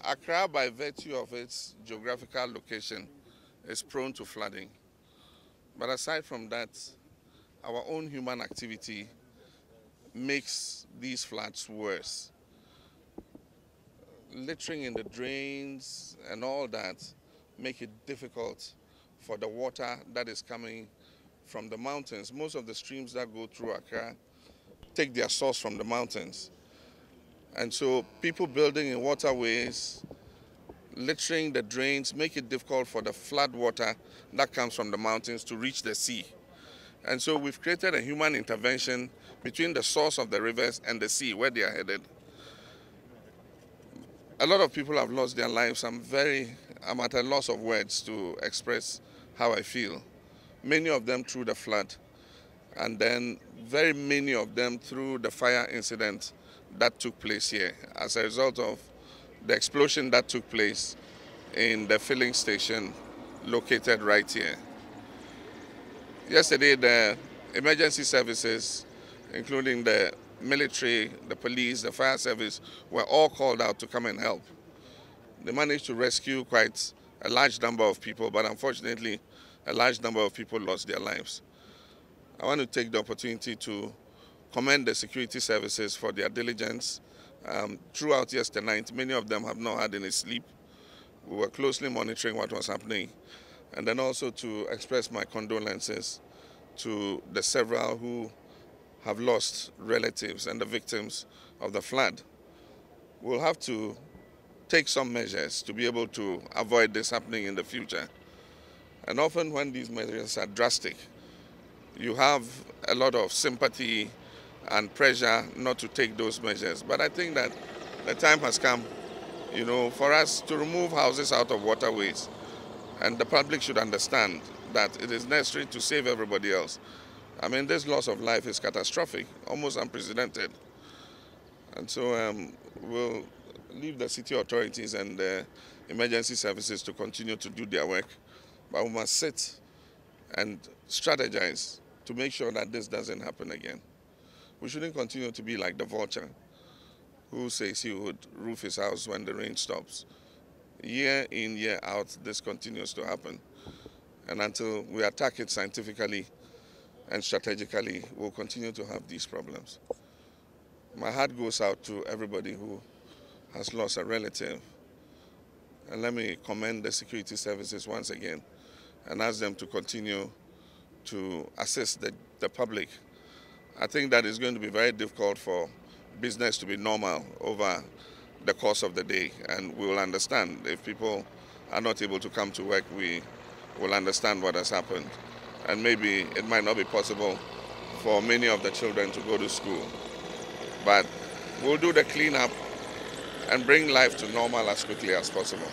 Accra, by virtue of its geographical location, is prone to flooding. But aside from that, our own human activity makes these floods worse. Littering in the drains and all that make it difficult for the water that is coming from the mountains. Most of the streams that go through Accra take their source from the mountains. And so people building in waterways, littering the drains, make it difficult for the flood water that comes from the mountains to reach the sea. And so we've created a human intervention between the source of the rivers and the sea where they are headed. A lot of people have lost their lives. I'm at a loss of words to express how I feel. Many of them through the flood, and then very many of them through the fire incident that took place here as a result of the explosion that took place in the filling station located right here. Yesterday, the emergency services, including the military, the police, the fire service, were all called out to come and help. They managed to rescue quite a large number of people, but unfortunately, a large number of people lost their lives. I want to take the opportunity to commend the security services for their diligence. Throughout yesterday night, many of them have not had any sleep. We were closely monitoring what was happening, and then also to express my condolences to the several who have lost relatives and the victims of the flood. We'll have to take some measures to be able to avoid this happening in the future. And often when these measures are drastic, you have a lot of sympathy and pressure not to take those measures. But I think that the time has come, for us to remove houses out of waterways. And the public should understand that it is necessary to save everybody else. I mean, this loss of life is catastrophic, almost unprecedented. And so we'll leave the city authorities and the emergency services to continue to do their work. But we must sit and strategize to make sure that this doesn't happen again. We shouldn't continue to be like the vulture who says he would roof his house when the rain stops. Year in, year out, this continues to happen. And until we attack it scientifically and strategically, we'll continue to have these problems. My heart goes out to everybody who has lost a relative. And let me commend the security services once again and ask them to continue to assist the public. I think that is going to be very difficult for business to be normal over the course of the day, and we will understand. If people are not able to come to work, we will understand what has happened. And maybe it might not be possible for many of the children to go to school. But we'll do the cleanup and bring life to normal as quickly as possible.